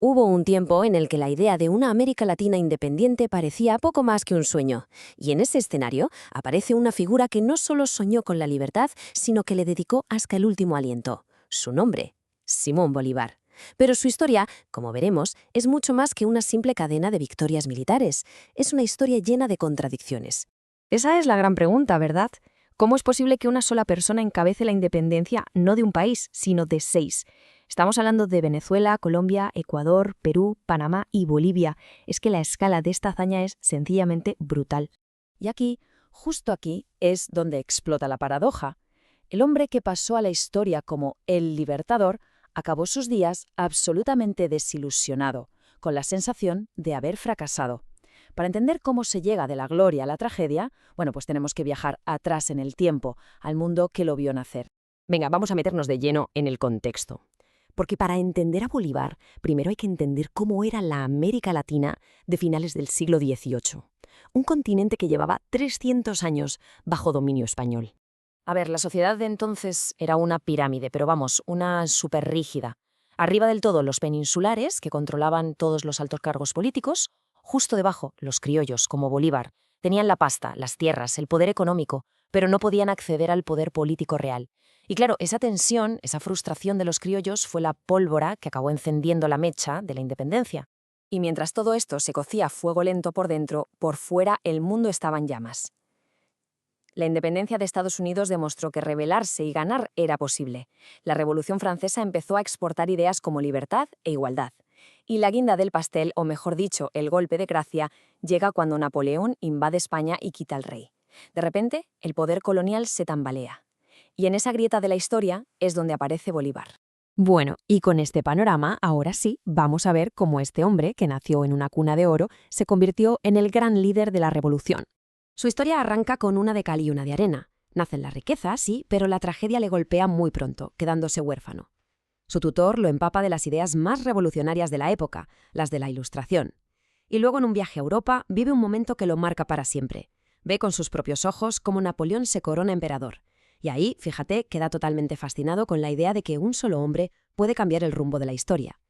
Hubo un tiempo en el que la idea de una América Latina independiente parecía poco más que un sueño, y en ese escenario aparece una figura que no solo soñó con la libertad, sino que le dedicó hasta el último aliento. Su nombre, Simón Bolívar. Pero su historia, como veremos, es mucho más que una simple cadena de victorias militares. Es una historia llena de contradicciones. Esa es la gran pregunta, ¿verdad? ¿Cómo es posible que una sola persona encabece la independencia no de un país, sino de 6? Estamos hablando de Venezuela, Colombia, Ecuador, Perú, Panamá y Bolivia. Es que la escala de esta hazaña es sencillamente brutal. Y aquí, justo aquí, es donde explota la paradoja. El hombre que pasó a la historia como el libertador acabó sus días absolutamente desilusionado, con la sensación de haber fracasado. Para entender cómo se llega de la gloria a la tragedia, bueno, pues tenemos que viajar atrás en el tiempo, al mundo que lo vio nacer. Venga, vamos a meternos de lleno en el contexto. Porque para entender a Bolívar, primero hay que entender cómo era la América Latina de finales del siglo XVIII. Un continente que llevaba 300 años bajo dominio español. A ver, la sociedad de entonces era una pirámide, pero vamos, una súper rígida. Arriba del todo los peninsulares, que controlaban todos los altos cargos políticos. Justo debajo, los criollos, como Bolívar. Tenían la pasta, las tierras, el poder económico, pero no podían acceder al poder político real. Y claro, esa tensión, esa frustración de los criollos fue la pólvora que acabó encendiendo la mecha de la independencia. Y mientras todo esto se cocía a fuego lento por dentro, por fuera el mundo estaba en llamas. La independencia de Estados Unidos demostró que rebelarse y ganar era posible. La Revolución Francesa empezó a exportar ideas como libertad e igualdad. Y la guinda del pastel, o mejor dicho, el golpe de gracia, llega cuando Napoleón invade España y quita al rey. De repente, el poder colonial se tambalea. Y en esa grieta de la historia es donde aparece Bolívar. Bueno, y con este panorama, ahora sí, vamos a ver cómo este hombre, que nació en una cuna de oro, se convirtió en el gran líder de la revolución. Su historia arranca con una de cal y una de arena. Nacen las riquezas, sí, pero la tragedia le golpea muy pronto, quedándose huérfano. Su tutor lo empapa de las ideas más revolucionarias de la época, las de la Ilustración. Y luego en un viaje a Europa vive un momento que lo marca para siempre. Ve con sus propios ojos cómo Napoleón se corona emperador. Y ahí, fíjate, queda totalmente fascinado con la idea de que un solo hombre puede cambiar el rumbo de la historia.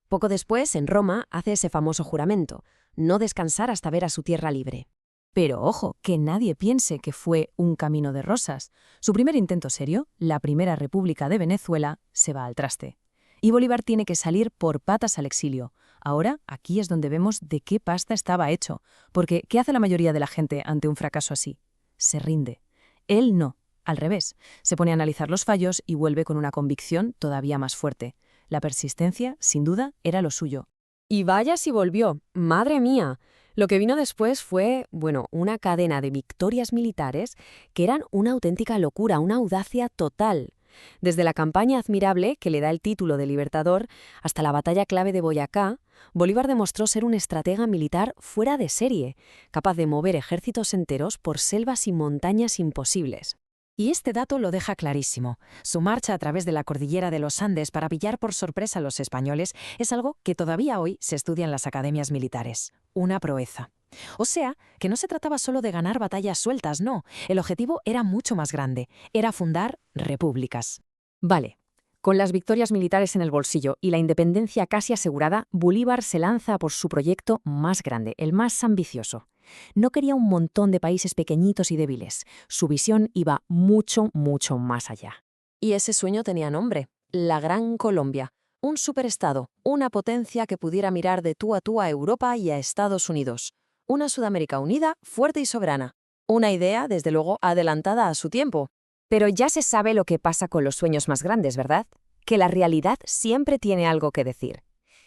Poco después, en Roma, hace ese famoso juramento, no descansar hasta ver a su tierra libre. Pero ojo, que nadie piense que fue un camino de rosas. Su primer intento serio, la Primera República de Venezuela, se va al traste. Y Bolívar tiene que salir por patas al exilio. Ahora, aquí es donde vemos de qué pasta estaba hecho. Porque, ¿qué hace la mayoría de la gente ante un fracaso así? Se rinde. Él no. Al revés, se pone a analizar los fallos y vuelve con una convicción todavía más fuerte. La persistencia, sin duda, era lo suyo. Y vaya si volvió. ¡Madre mía! Lo que vino después fue, bueno, una cadena de victorias militares que eran una auténtica locura, una audacia total. Desde la campaña admirable, que le da el título de Libertador, hasta la batalla clave de Boyacá, Bolívar demostró ser un estratega militar fuera de serie, capaz de mover ejércitos enteros por selvas y montañas imposibles. Y este dato lo deja clarísimo. Su marcha a través de la cordillera de los Andes para pillar por sorpresa a los españoles es algo que todavía hoy se estudia en las academias militares. Una proeza. O sea, que no se trataba solo de ganar batallas sueltas, no. El objetivo era mucho más grande. Era fundar repúblicas. Vale. Con las victorias militares en el bolsillo y la independencia casi asegurada, Bolívar se lanza por su proyecto más grande, el más ambicioso. No quería un montón de países pequeñitos y débiles. Su visión iba mucho, mucho más allá. Y ese sueño tenía nombre: la Gran Colombia. Un superestado, una potencia que pudiera mirar de tú a Europa y a Estados Unidos. Una Sudamérica unida, fuerte y soberana. Una idea, desde luego, adelantada a su tiempo. Pero ya se sabe lo que pasa con los sueños más grandes, ¿verdad? Que la realidad siempre tiene algo que decir.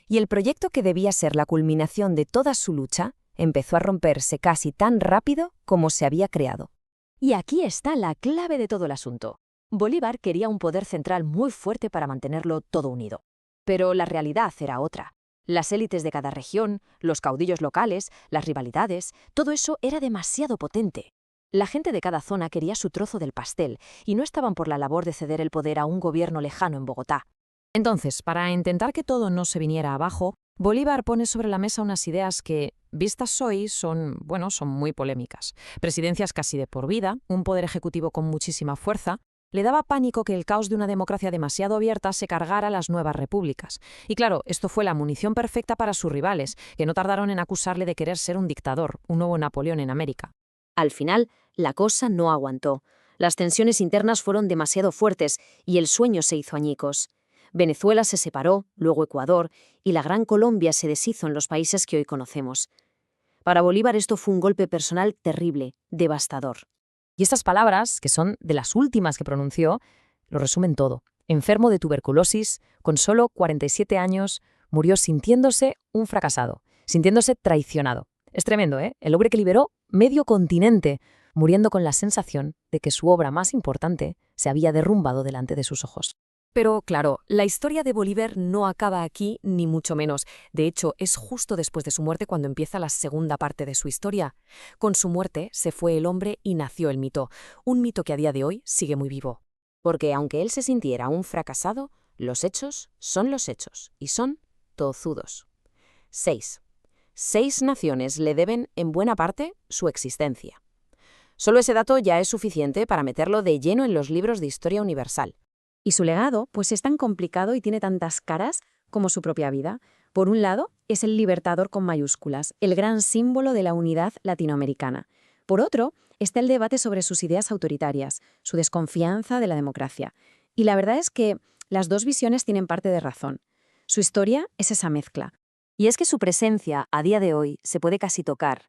Y el proyecto que debía ser la culminación de toda su lucha empezó a romperse casi tan rápido como se había creado. Y aquí está la clave de todo el asunto. Bolívar quería un poder central muy fuerte para mantenerlo todo unido. Pero la realidad era otra. Las élites de cada región, los caudillos locales, las rivalidades, todo eso era demasiado potente. La gente de cada zona quería su trozo del pastel y no estaban por la labor de ceder el poder a un gobierno lejano en Bogotá. Entonces, para intentar que todo no se viniera abajo, Bolívar pone sobre la mesa unas ideas que, vistas hoy, son muy polémicas. Presidencias casi de por vida, un poder ejecutivo con muchísima fuerza, Le daba pánico que el caos de una democracia demasiado abierta se cargara las nuevas repúblicas. Y claro, esto fue la munición perfecta para sus rivales, que no tardaron en acusarle de querer ser un dictador, un nuevo Napoleón en América. Al final, la cosa no aguantó. Las tensiones internas fueron demasiado fuertes y el sueño se hizo añicos. Venezuela se separó, luego Ecuador, y la Gran Colombia se deshizo en los países que hoy conocemos. Para Bolívar esto fue un golpe personal terrible, devastador. Y estas palabras, que son de las últimas que pronunció, lo resumen todo. Enfermo de tuberculosis, con solo 47 años, murió sintiéndose un fracasado, sintiéndose traicionado. Es tremendo, ¿eh? El hombre que liberó medio continente, muriendo con la sensación de que su obra más importante se había derrumbado delante de sus ojos. Pero, claro, la historia de Bolívar no acaba aquí, ni mucho menos. De hecho, es justo después de su muerte cuando empieza la segunda parte de su historia. Con su muerte se fue el hombre y nació el mito, un mito que a día de hoy sigue muy vivo. Porque aunque él se sintiera un fracasado, los hechos son los hechos, y son tozudos. 6. 6 naciones le deben, en buena parte, su existencia. Solo ese dato ya es suficiente para meterlo de lleno en los libros de historia universal. Y su legado, pues es tan complicado y tiene tantas caras como su propia vida. Por un lado, es el libertador con mayúsculas, el gran símbolo de la unidad latinoamericana. Por otro, está el debate sobre sus ideas autoritarias, su desconfianza de la democracia. Y la verdad es que las dos visiones tienen parte de razón. Su historia es esa mezcla. Y es que su presencia, a día de hoy, se puede casi tocar.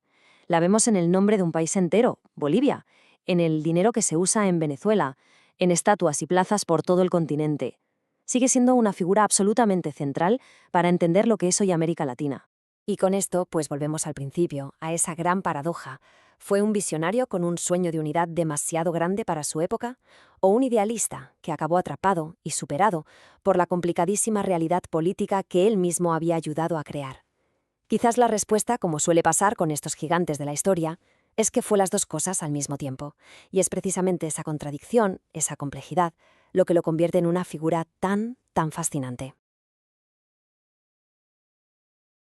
La vemos en el nombre de un país entero, Bolivia, en el dinero que se usa en Venezuela, en estatuas y plazas por todo el continente. Sigue siendo una figura absolutamente central para entender lo que es hoy América Latina. Y con esto, pues volvemos al principio, a esa gran paradoja. ¿Fue un visionario con un sueño de unidad demasiado grande para su época? ¿O un idealista que acabó atrapado y superado por la complicadísima realidad política que él mismo había ayudado a crear? Quizás la respuesta, como suele pasar con estos gigantes de la historia, es que fue las dos cosas al mismo tiempo. Y es precisamente esa contradicción, esa complejidad, lo que lo convierte en una figura tan fascinante.